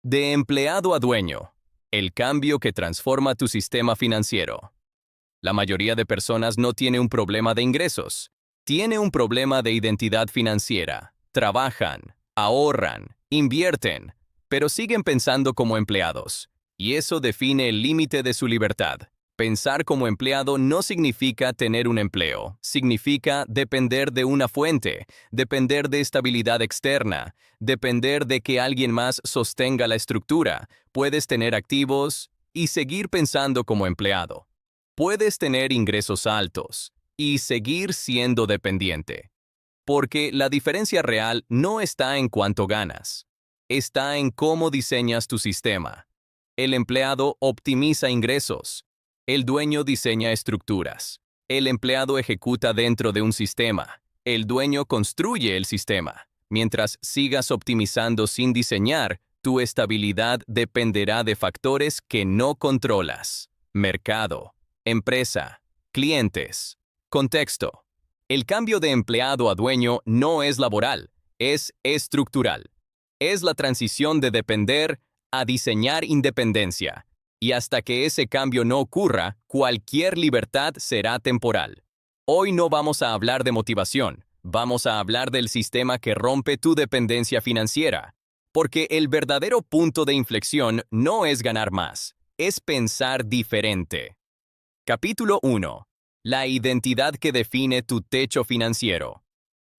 De empleado a dueño, el cambio que transforma tu sistema financiero. La mayoría de personas no tiene un problema de ingresos, tiene un problema de identidad financiera. Trabajan, ahorran, invierten, pero siguen pensando como empleados, y eso define el límite de su libertad. Pensar como empleado no significa tener un empleo, significa depender de una fuente, depender de estabilidad externa, depender de que alguien más sostenga la estructura. Puedes tener activos y seguir pensando como empleado. Puedes tener ingresos altos y seguir siendo dependiente. Porque la diferencia real no está en cuánto ganas, está en cómo diseñas tu sistema. El empleado optimiza ingresos. El dueño diseña estructuras. El empleado ejecuta dentro de un sistema. El dueño construye el sistema. Mientras sigas optimizando sin diseñar, tu estabilidad dependerá de factores que no controlas. Mercado, empresa, clientes, contexto. El cambio de empleado a dueño no es laboral, es estructural. Es la transición de depender a diseñar independencia. Y hasta que ese cambio no ocurra, cualquier libertad será temporal. Hoy no vamos a hablar de motivación, vamos a hablar del sistema que rompe tu dependencia financiera. Porque el verdadero punto de inflexión no es ganar más, es pensar diferente. Capítulo 1. La identidad que define tu techo financiero.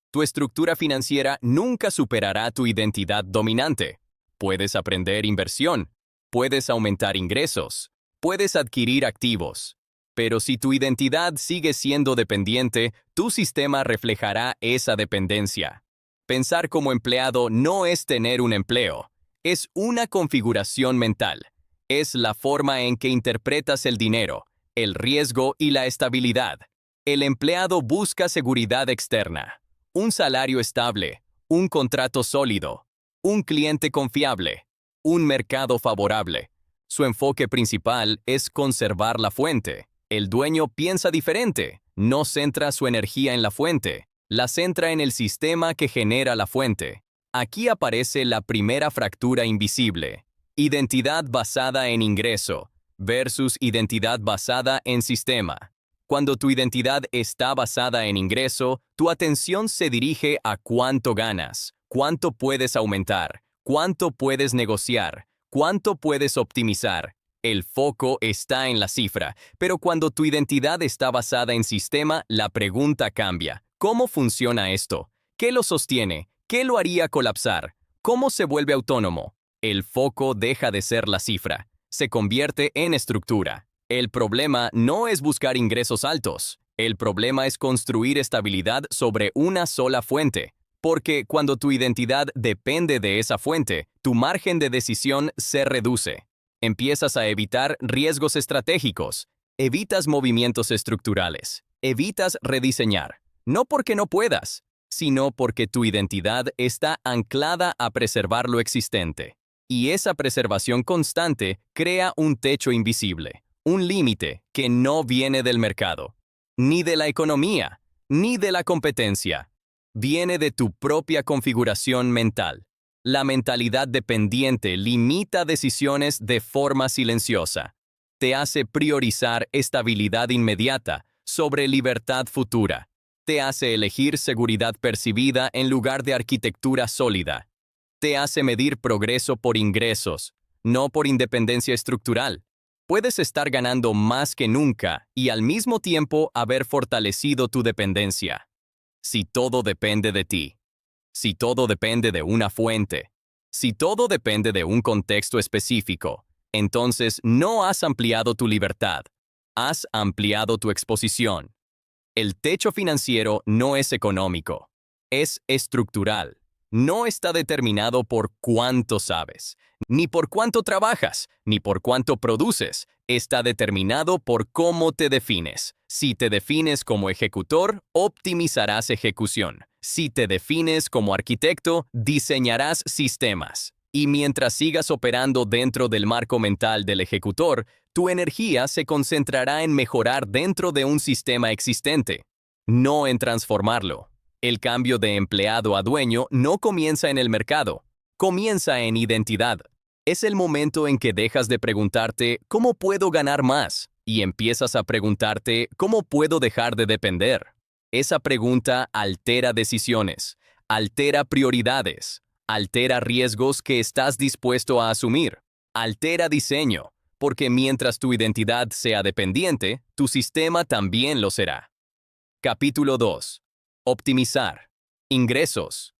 Tu estructura financiera nunca superará tu identidad dominante. Puedes aprender inversión. Puedes aumentar ingresos, puedes adquirir activos, pero si tu identidad sigue siendo dependiente, tu sistema reflejará esa dependencia. Pensar como empleado no es tener un empleo, es una configuración mental. Es la forma en que interpretas el dinero, el riesgo y la estabilidad. El empleado busca seguridad externa, un salario estable, un contrato sólido, un cliente confiable, un mercado favorable. Su enfoque principal es conservar la fuente. El dueño piensa diferente, no centra su energía en la fuente, la centra en el sistema que genera la fuente. Aquí aparece la primera fractura invisible. Identidad basada en ingreso versus identidad basada en sistema. Cuando tu identidad está basada en ingreso, tu atención se dirige a cuánto ganas, cuánto puedes aumentar, cuánto puedes negociar, cuánto puedes optimizar. El foco está en la cifra, pero cuando tu identidad está basada en sistema, la pregunta cambia. ¿Cómo funciona esto? ¿Qué lo sostiene? ¿Qué lo haría colapsar? ¿Cómo se vuelve autónomo? El foco deja de ser la cifra, se convierte en estructura. El problema no es buscar ingresos altos, el problema es construir estabilidad sobre una sola fuente. Porque cuando tu identidad depende de esa fuente, tu margen de decisión se reduce. Empiezas a evitar riesgos estratégicos, evitas movimientos estructurales, evitas rediseñar. No porque no puedas, sino porque tu identidad está anclada a preservar lo existente. Y esa preservación constante crea un techo invisible, un límite que no viene del mercado, ni de la economía, ni de la competencia. Viene de tu propia configuración mental. La mentalidad dependiente limita decisiones de forma silenciosa. Te hace priorizar estabilidad inmediata sobre libertad futura. Te hace elegir seguridad percibida en lugar de arquitectura sólida. Te hace medir progreso por ingresos, no por independencia estructural. Puedes estar ganando más que nunca y al mismo tiempo haber fortalecido tu dependencia. Si todo depende de ti, si todo depende de una fuente, si todo depende de un contexto específico, entonces no has ampliado tu libertad, has ampliado tu exposición. El techo financiero no es económico, es estructural. No está determinado por cuánto sabes, ni por cuánto trabajas, ni por cuánto produces. Está determinado por cómo te defines. Si te defines como ejecutor, optimizarás ejecución. Si te defines como arquitecto, diseñarás sistemas. Y mientras sigas operando dentro del marco mental del ejecutor, tu energía se concentrará en mejorar dentro de un sistema existente, no en transformarlo. El cambio de empleado a dueño no comienza en el mercado, comienza en identidad. Es el momento en que dejas de preguntarte ¿cómo puedo ganar más? Y empiezas a preguntarte ¿cómo puedo dejar de depender? Esa pregunta altera decisiones, altera prioridades, altera riesgos que estás dispuesto a asumir, altera diseño, porque mientras tu identidad sea dependiente, tu sistema también lo será. Capítulo 2. Optimizar. Ingresos.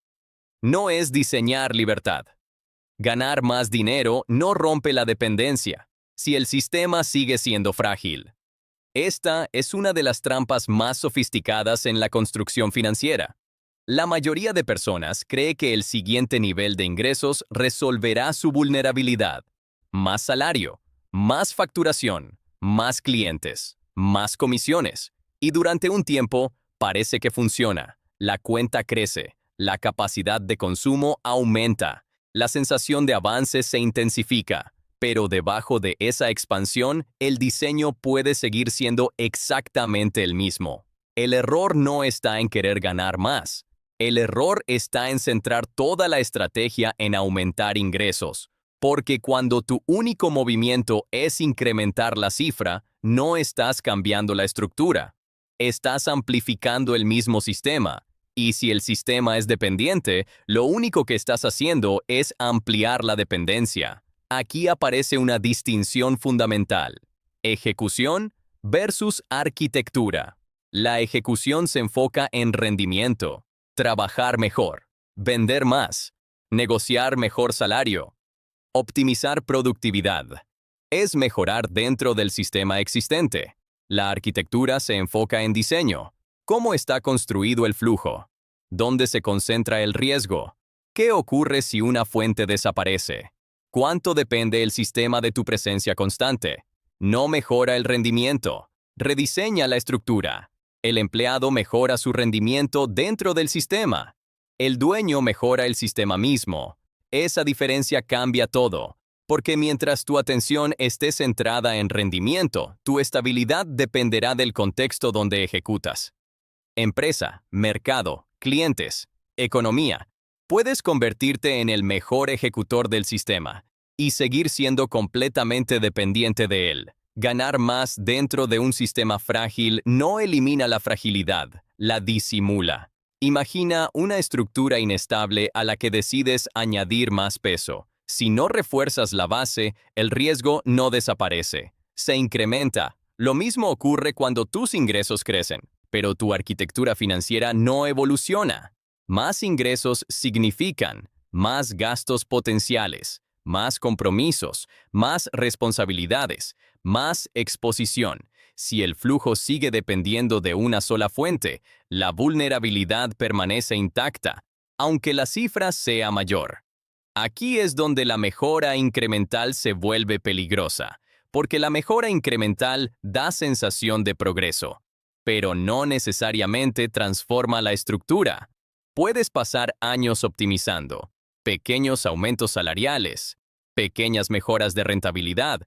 No es diseñar libertad. Ganar más dinero no rompe la dependencia, si el sistema sigue siendo frágil. Esta es una de las trampas más sofisticadas en la construcción financiera. La mayoría de personas cree que el siguiente nivel de ingresos resolverá su vulnerabilidad. Más salario, más facturación, más clientes, más comisiones. Y durante un tiempo parece que funciona. La cuenta crece, la capacidad de consumo aumenta, la sensación de avance se intensifica. Pero debajo de esa expansión, el diseño puede seguir siendo exactamente el mismo. El error no está en querer ganar más. El error está en centrar toda la estrategia en aumentar ingresos. Porque cuando tu único movimiento es incrementar la cifra, no estás cambiando la estructura. Estás amplificando el mismo sistema. Y si el sistema es dependiente, lo único que estás haciendo es ampliar la dependencia. Aquí aparece una distinción fundamental: ejecución versus arquitectura. La ejecución se enfoca en rendimiento, trabajar mejor, vender más, negociar mejor salario, optimizar productividad. Es mejorar dentro del sistema existente. La arquitectura se enfoca en diseño. ¿Cómo está construido el flujo? ¿Dónde se concentra el riesgo? ¿Qué ocurre si una fuente desaparece? ¿Cuánto depende el sistema de tu presencia constante? No mejora el rendimiento. Rediseña la estructura. El empleado mejora su rendimiento dentro del sistema. El dueño mejora el sistema mismo. Esa diferencia cambia todo, porque mientras tu atención esté centrada en rendimiento, tu estabilidad dependerá del contexto donde ejecutas. Empresa, mercado, clientes, economía. Puedes convertirte en el mejor ejecutor del sistema y seguir siendo completamente dependiente de él. Ganar más dentro de un sistema frágil no elimina la fragilidad, la disimula. Imagina una estructura inestable a la que decides añadir más peso. Si no refuerzas la base, el riesgo no desaparece, se incrementa. Lo mismo ocurre cuando tus ingresos crecen, pero tu arquitectura financiera no evoluciona. Más ingresos significan más gastos potenciales, más compromisos, más responsabilidades, más exposición. Si el flujo sigue dependiendo de una sola fuente, la vulnerabilidad permanece intacta, aunque la cifra sea mayor. Aquí es donde la mejora incremental se vuelve peligrosa, porque la mejora incremental da sensación de progreso, pero no necesariamente transforma la estructura. Puedes pasar años optimizando, pequeños aumentos salariales, pequeñas mejoras de rentabilidad,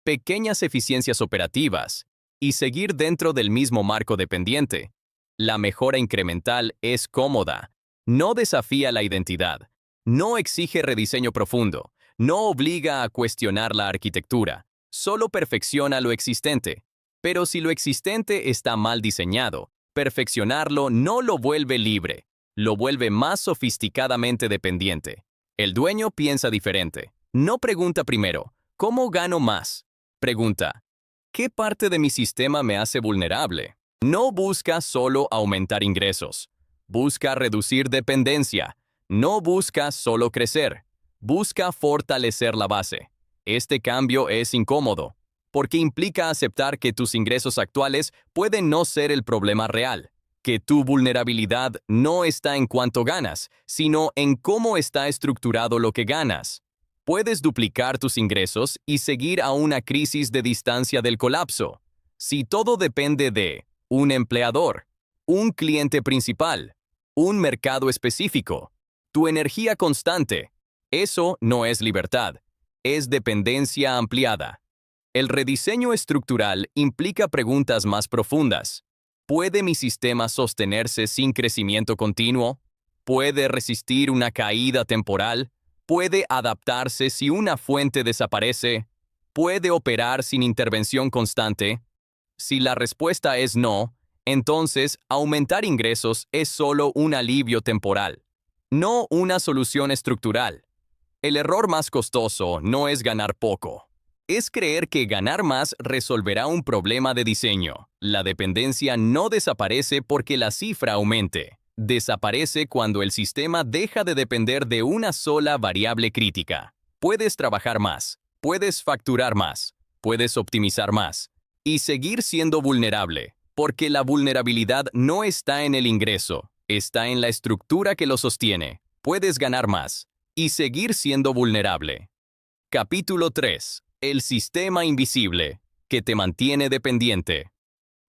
pequeñas eficiencias operativas, y seguir dentro del mismo marco dependiente. La mejora incremental es cómoda, no desafía la identidad, no exige rediseño profundo, no obliga a cuestionar la arquitectura, solo perfecciona lo existente. Pero si lo existente está mal diseñado, perfeccionarlo no lo vuelve libre, lo vuelve más sofisticadamente dependiente. El dueño piensa diferente. No pregunta primero, ¿cómo gano más? Pregunta, ¿qué parte de mi sistema me hace vulnerable? No busca solo aumentar ingresos. Busca reducir dependencia. No busca solo crecer. Busca fortalecer la base. Este cambio es incómodo, porque implica aceptar que tus ingresos actuales pueden no ser el problema real, que tu vulnerabilidad no está en cuánto ganas, sino en cómo está estructurado lo que ganas. Puedes duplicar tus ingresos y seguir a una crisis de distancia del colapso. Si todo depende de un empleador, un cliente principal, un mercado específico, tu energía constante, eso no es libertad, es dependencia ampliada. El rediseño estructural implica preguntas más profundas. ¿Puede mi sistema sostenerse sin crecimiento continuo? ¿Puede resistir una caída temporal? ¿Puede adaptarse si una fuente desaparece? ¿Puede operar sin intervención constante? Si la respuesta es no, entonces aumentar ingresos es solo un alivio temporal, no una solución estructural. El error más costoso no es ganar poco. Es creer que ganar más resolverá un problema de diseño. La dependencia no desaparece porque la cifra aumente. Desaparece cuando el sistema deja de depender de una sola variable crítica. Puedes trabajar más, puedes facturar más, puedes optimizar más y seguir siendo vulnerable, porque la vulnerabilidad no está en el ingreso, está en la estructura que lo sostiene. Puedes ganar más y seguir siendo vulnerable. Capítulo 3. El sistema invisible, que te mantiene dependiente.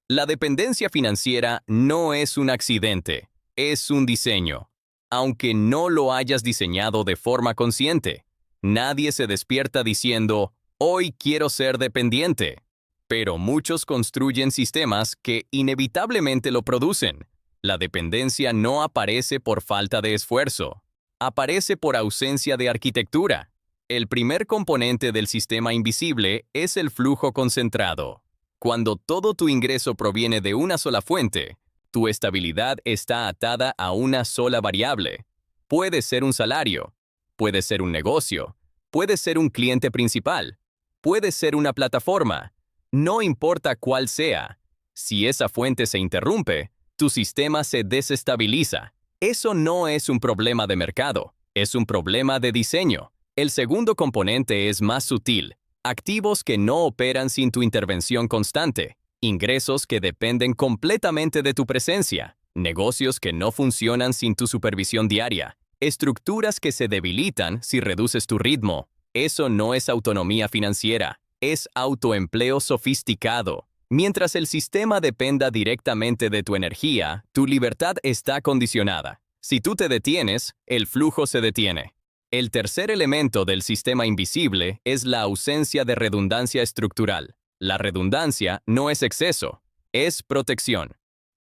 La dependencia financiera no es un accidente, es un diseño. Aunque no lo hayas diseñado de forma consciente, nadie se despierta diciendo, hoy quiero ser dependiente. Pero muchos construyen sistemas que inevitablemente lo producen. La dependencia no aparece por falta de esfuerzo, aparece por ausencia de arquitectura. El primer componente del sistema invisible es el flujo concentrado. Cuando todo tu ingreso proviene de una sola fuente, tu estabilidad está atada a una sola variable. Puede ser un salario, puede ser un negocio, puede ser un cliente principal, puede ser una plataforma. No importa cuál sea, si esa fuente se interrumpe, tu sistema se desestabiliza. Eso no es un problema de mercado, es un problema de diseño. El segundo componente es más sutil. Activos que no operan sin tu intervención constante. Ingresos que dependen completamente de tu presencia. Negocios que no funcionan sin tu supervisión diaria. Estructuras que se debilitan si reduces tu ritmo. Eso no es autonomía financiera, es autoempleo sofisticado. Mientras el sistema dependa directamente de tu energía, tu libertad está condicionada. Si tú te detienes, el flujo se detiene. El tercer elemento del sistema invisible es la ausencia de redundancia estructural. La redundancia no es exceso, es protección.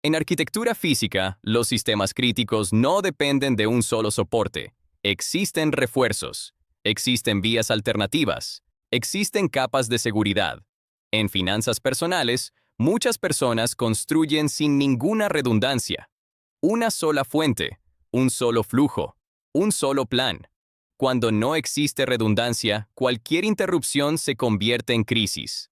En arquitectura física, los sistemas críticos no dependen de un solo soporte. Existen refuerzos, existen vías alternativas, existen capas de seguridad. En finanzas personales, muchas personas construyen sin ninguna redundancia. Una sola fuente, un solo flujo, un solo plan. Cuando no existe redundancia, cualquier interrupción se convierte en crisis.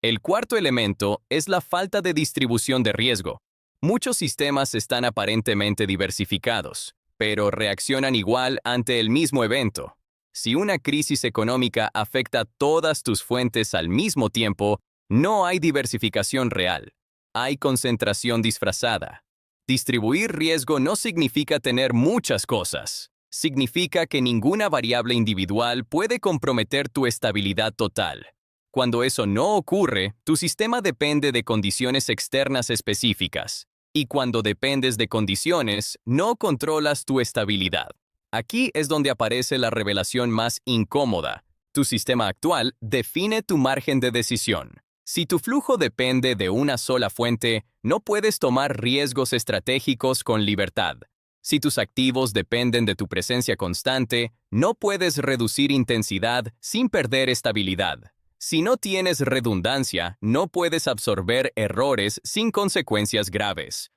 El cuarto elemento es la falta de distribución de riesgo. Muchos sistemas están aparentemente diversificados, pero reaccionan igual ante el mismo evento. Si una crisis económica afecta todas tus fuentes al mismo tiempo, no hay diversificación real. Hay concentración disfrazada. Distribuir riesgo no significa tener muchas cosas. Significa que ninguna variable individual puede comprometer tu estabilidad total. Cuando eso no ocurre, tu sistema depende de condiciones externas específicas. Y cuando dependes de condiciones, no controlas tu estabilidad. Aquí es donde aparece la revelación más incómoda. Tu sistema actual define tu margen de decisión. Si tu flujo depende de una sola fuente, no puedes tomar riesgos estratégicos con libertad. Si tus activos dependen de tu presencia constante, no puedes reducir intensidad sin perder estabilidad. Si no tienes redundancia, no puedes absorber errores sin consecuencias graves.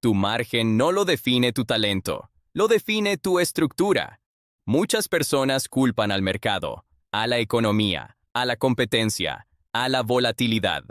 Tu margen no lo define tu talento, lo define tu estructura. Muchas personas culpan al mercado, a la economía, a la competencia, a la volatilidad.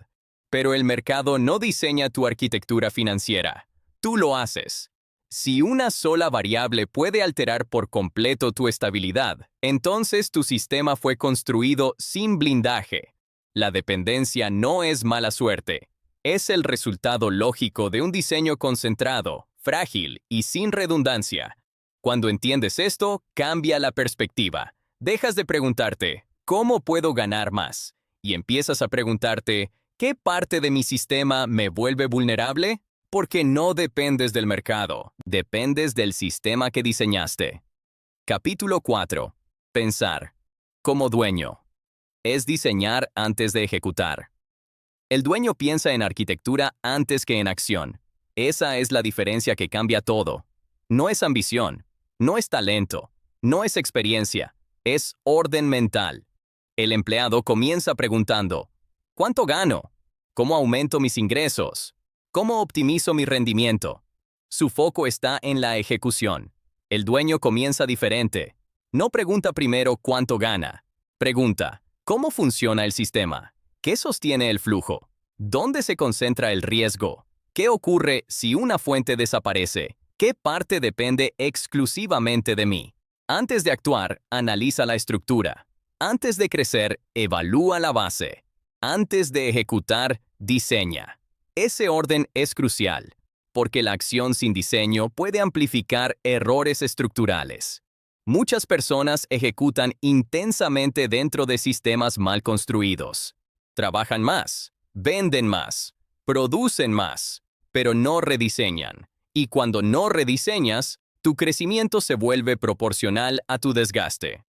Pero el mercado no diseña tu arquitectura financiera. Tú lo haces. Si una sola variable puede alterar por completo tu estabilidad, entonces tu sistema fue construido sin blindaje. La dependencia no es mala suerte. Es el resultado lógico de un diseño concentrado, frágil y sin redundancia. Cuando entiendes esto, cambia la perspectiva. Dejas de preguntarte, ¿cómo puedo ganar más? Y empiezas a preguntarte, ¿qué parte de mi sistema me vuelve vulnerable? Porque no dependes del mercado, dependes del sistema que diseñaste. Capítulo 4. Pensar. Como dueño. Es diseñar antes de ejecutar. El dueño piensa en arquitectura antes que en acción. Esa es la diferencia que cambia todo. No es ambición, no es talento, no es experiencia, Es orden mental. El empleado comienza preguntando, ¿cuánto gano? ¿Cómo aumento mis ingresos? ¿Cómo optimizo mi rendimiento? Su foco está en la ejecución. El dueño comienza diferente. No pregunta primero cuánto gana. Pregunta, ¿cómo funciona el sistema? ¿Qué sostiene el flujo? ¿Dónde se concentra el riesgo? ¿Qué ocurre si una fuente desaparece? ¿Qué parte depende exclusivamente de mí? Antes de actuar, analiza la estructura. Antes de crecer, evalúa la base. Antes de ejecutar, diseña. Ese orden es crucial, porque la acción sin diseño puede amplificar errores estructurales. Muchas personas ejecutan intensamente dentro de sistemas mal construidos. Trabajan más, venden más, producen más, pero no rediseñan. Y cuando no rediseñas, tu crecimiento se vuelve proporcional a tu desgaste.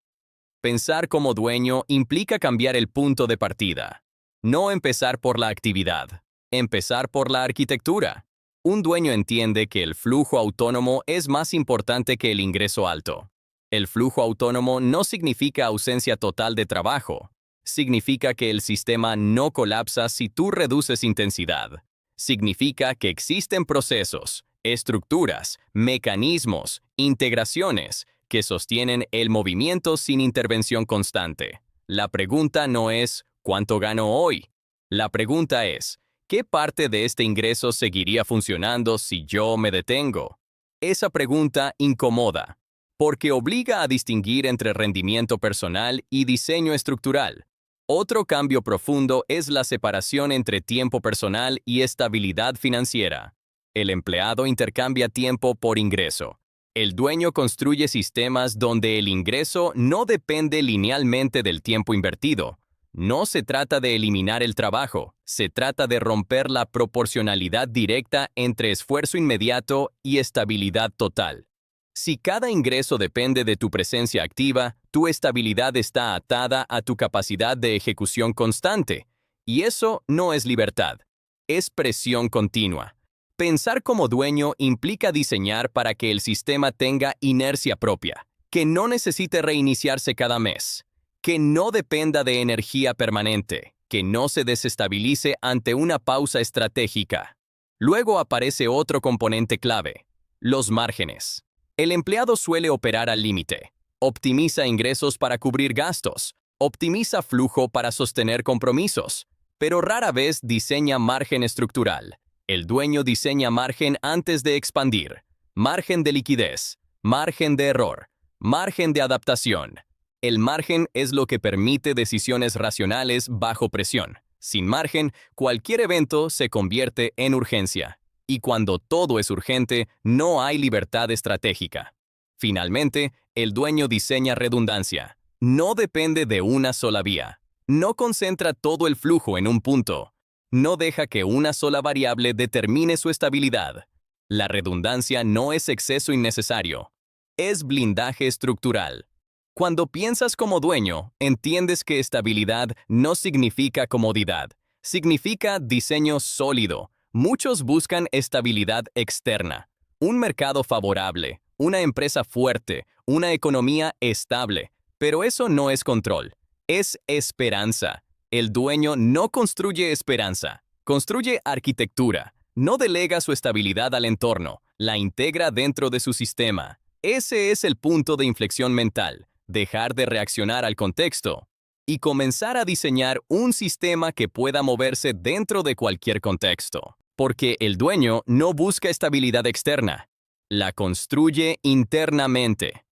Pensar como dueño implica cambiar el punto de partida. No empezar por la actividad, empezar por la arquitectura. Un dueño entiende que el flujo autónomo es más importante que el ingreso alto. El flujo autónomo no significa ausencia total de trabajo. Significa que el sistema no colapsa si tú reduces intensidad. Significa que existen procesos, estructuras, mecanismos, integraciones que sostienen el movimiento sin intervención constante. La pregunta no es ¿cuánto gano hoy? La pregunta es ¿qué parte de este ingreso seguiría funcionando si yo me detengo? Esa pregunta incomoda, porque obliga a distinguir entre rendimiento personal y diseño estructural. Otro cambio profundo es la separación entre tiempo personal y estabilidad financiera. El empleado intercambia tiempo por ingreso. El dueño construye sistemas donde el ingreso no depende linealmente del tiempo invertido. No se trata de eliminar el trabajo, se trata de romper la proporcionalidad directa entre esfuerzo inmediato y estabilidad total. Si cada ingreso depende de tu presencia activa, tu estabilidad está atada a tu capacidad de ejecución constante. Y eso no es libertad, es presión continua. Pensar como dueño implica diseñar para que el sistema tenga inercia propia, que no necesite reiniciarse cada mes, que no dependa de energía permanente, que no se desestabilice ante una pausa estratégica. Luego aparece otro componente clave, los márgenes. El empleado suele operar al límite. Optimiza ingresos para cubrir gastos. Optimiza flujo para sostener compromisos. Pero rara vez diseña margen estructural. El dueño diseña margen antes de expandir. Margen de liquidez. Margen de error. Margen de adaptación. El margen es lo que permite decisiones racionales bajo presión. Sin margen, cualquier evento se convierte en urgencia. Y cuando todo es urgente, no hay libertad estratégica. Finalmente, el dueño diseña redundancia. No depende de una sola vía. No concentra todo el flujo en un punto. No deja que una sola variable determine su estabilidad. La redundancia no es exceso innecesario. Es blindaje estructural. Cuando piensas como dueño, entiendes que estabilidad no significa comodidad. Significa diseño sólido. Muchos buscan estabilidad externa, un mercado favorable, una empresa fuerte, una economía estable, pero eso no es control, es esperanza. El dueño no construye esperanza, construye arquitectura, no delega su estabilidad al entorno, la integra dentro de su sistema. Ese es el punto de inflexión mental, dejar de reaccionar al contexto y comenzar a diseñar un sistema que pueda moverse dentro de cualquier contexto. Porque el dueño no busca estabilidad externa, la construye internamente.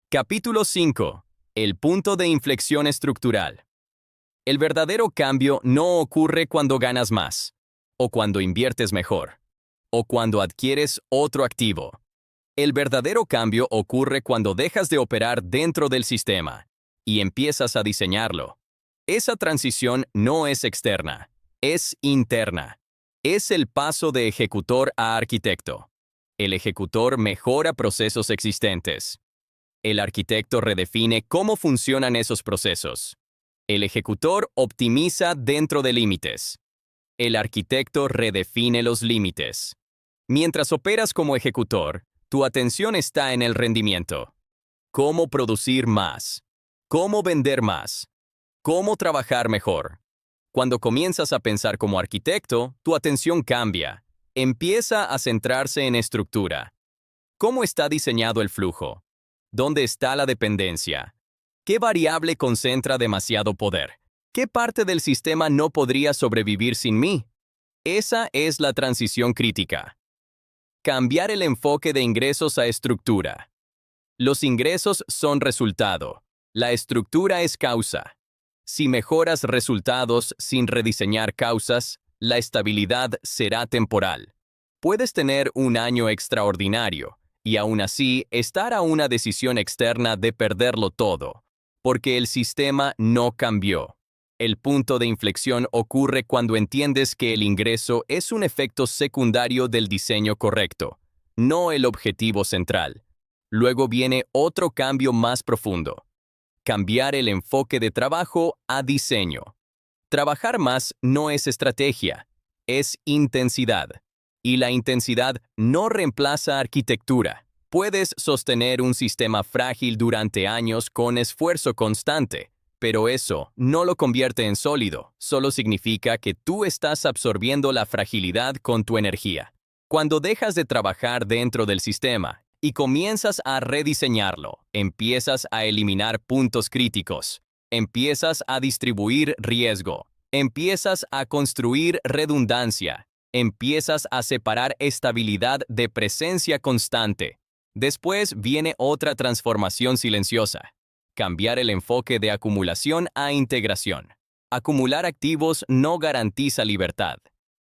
Capítulo 5. El punto de inflexión estructural. El verdadero cambio no ocurre cuando ganas más, o cuando inviertes mejor, o cuando adquieres otro activo. El verdadero cambio ocurre cuando dejas de operar dentro del sistema y empiezas a diseñarlo. Esa transición no es externa, es interna. Es el paso de ejecutor a arquitecto. El ejecutor mejora procesos existentes. El arquitecto redefine cómo funcionan esos procesos. El ejecutor optimiza dentro de límites. El arquitecto redefine los límites. Mientras operas como ejecutor, tu atención está en el rendimiento. ¿Cómo producir más? cómo vender más, cómo trabajar mejor. Cuando comienzas a pensar como arquitecto, tu atención cambia. Empieza a centrarse en estructura. ¿Cómo está diseñado el flujo? ¿Dónde está la dependencia? ¿Qué variable concentra demasiado poder? ¿Qué parte del sistema no podría sobrevivir sin mí? Esa es la transición crítica. Cambiar el enfoque de ingresos a estructura. Los ingresos son resultado. La estructura es causa. Si mejoras resultados sin rediseñar causas, la estabilidad será temporal. Puedes tener un año extraordinario y aún así estar a una decisión externa de perderlo todo, porque el sistema no cambió. El punto de inflexión ocurre cuando entiendes que el ingreso es un efecto secundario del diseño correcto, no el objetivo central. Luego viene otro cambio más profundo. Cambiar el enfoque de trabajo a diseño. Trabajar más no es estrategia, es intensidad. Y la intensidad no reemplaza arquitectura. Puedes sostener un sistema frágil durante años con esfuerzo constante, pero eso no lo convierte en sólido, solo significa que tú estás absorbiendo la fragilidad con tu energía. Cuando dejas de trabajar dentro del sistema y comienzas a rediseñarlo, empiezas a eliminar puntos críticos, empiezas a distribuir riesgo, empiezas a construir redundancia, empiezas a separar estabilidad de presencia constante. Después viene otra transformación silenciosa. Cambiar el enfoque de acumulación a integración. Acumular activos no garantiza libertad.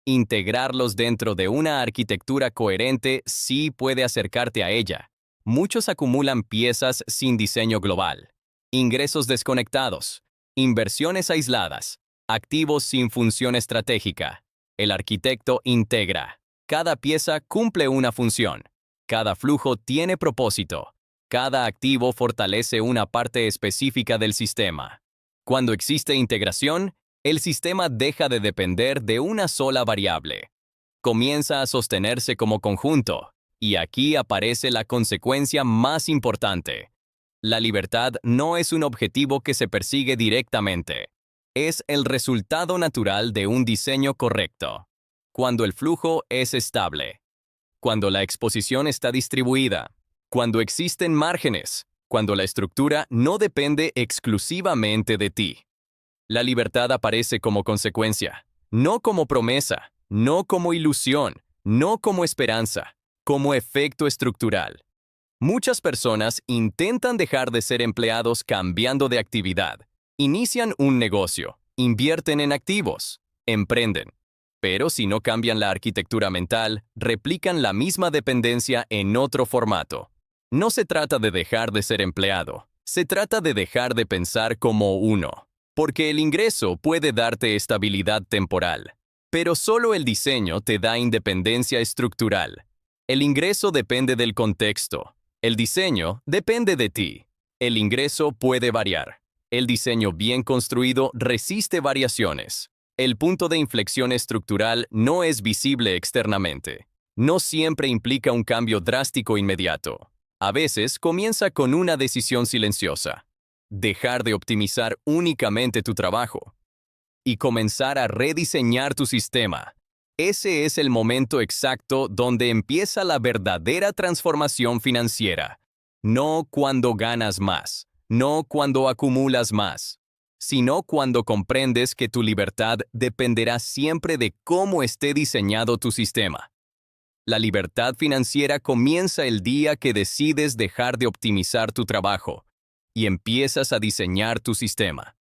Integrarlos dentro de una arquitectura coherente sí puede acercarte a ella. Muchos acumulan piezas sin diseño global. Ingresos desconectados. Inversiones aisladas. Activos sin función estratégica. El arquitecto integra. Cada pieza cumple una función. Cada flujo tiene propósito. Cada activo fortalece una parte específica del sistema. Cuando existe integración, el sistema deja de depender de una sola variable. Comienza a sostenerse como conjunto, y aquí aparece la consecuencia más importante. La libertad no es un objetivo que se persigue directamente. Es el resultado natural de un diseño correcto. Cuando el flujo es estable. Cuando la exposición está distribuida. Cuando existen márgenes, cuando la estructura no depende exclusivamente de ti. La libertad aparece como consecuencia, no como promesa, no como ilusión, no como esperanza, como efecto estructural. Muchas personas intentan dejar de ser empleados cambiando de actividad. Inician un negocio, invierten en activos, emprenden. Pero si no cambian la arquitectura mental, replican la misma dependencia en otro formato. No se trata de dejar de ser empleado, se trata de dejar de pensar como uno. Porque el ingreso puede darte estabilidad temporal, pero solo el diseño te da independencia estructural. El ingreso depende del contexto, el diseño depende de ti. El ingreso puede variar. El diseño bien construido resiste variaciones. El punto de inflexión estructural no es visible externamente. No siempre implica un cambio drástico inmediato. A veces comienza con una decisión silenciosa. Dejar de optimizar únicamente tu trabajo y comenzar a rediseñar tu sistema. Ese es el momento exacto donde empieza la verdadera transformación financiera. No cuando ganas más, no cuando acumulas más, sino cuando comprendes que tu libertad dependerá siempre de cómo esté diseñado tu sistema. La libertad financiera comienza el día que decides dejar de optimizar tu trabajo y empiezas a diseñar tu sistema.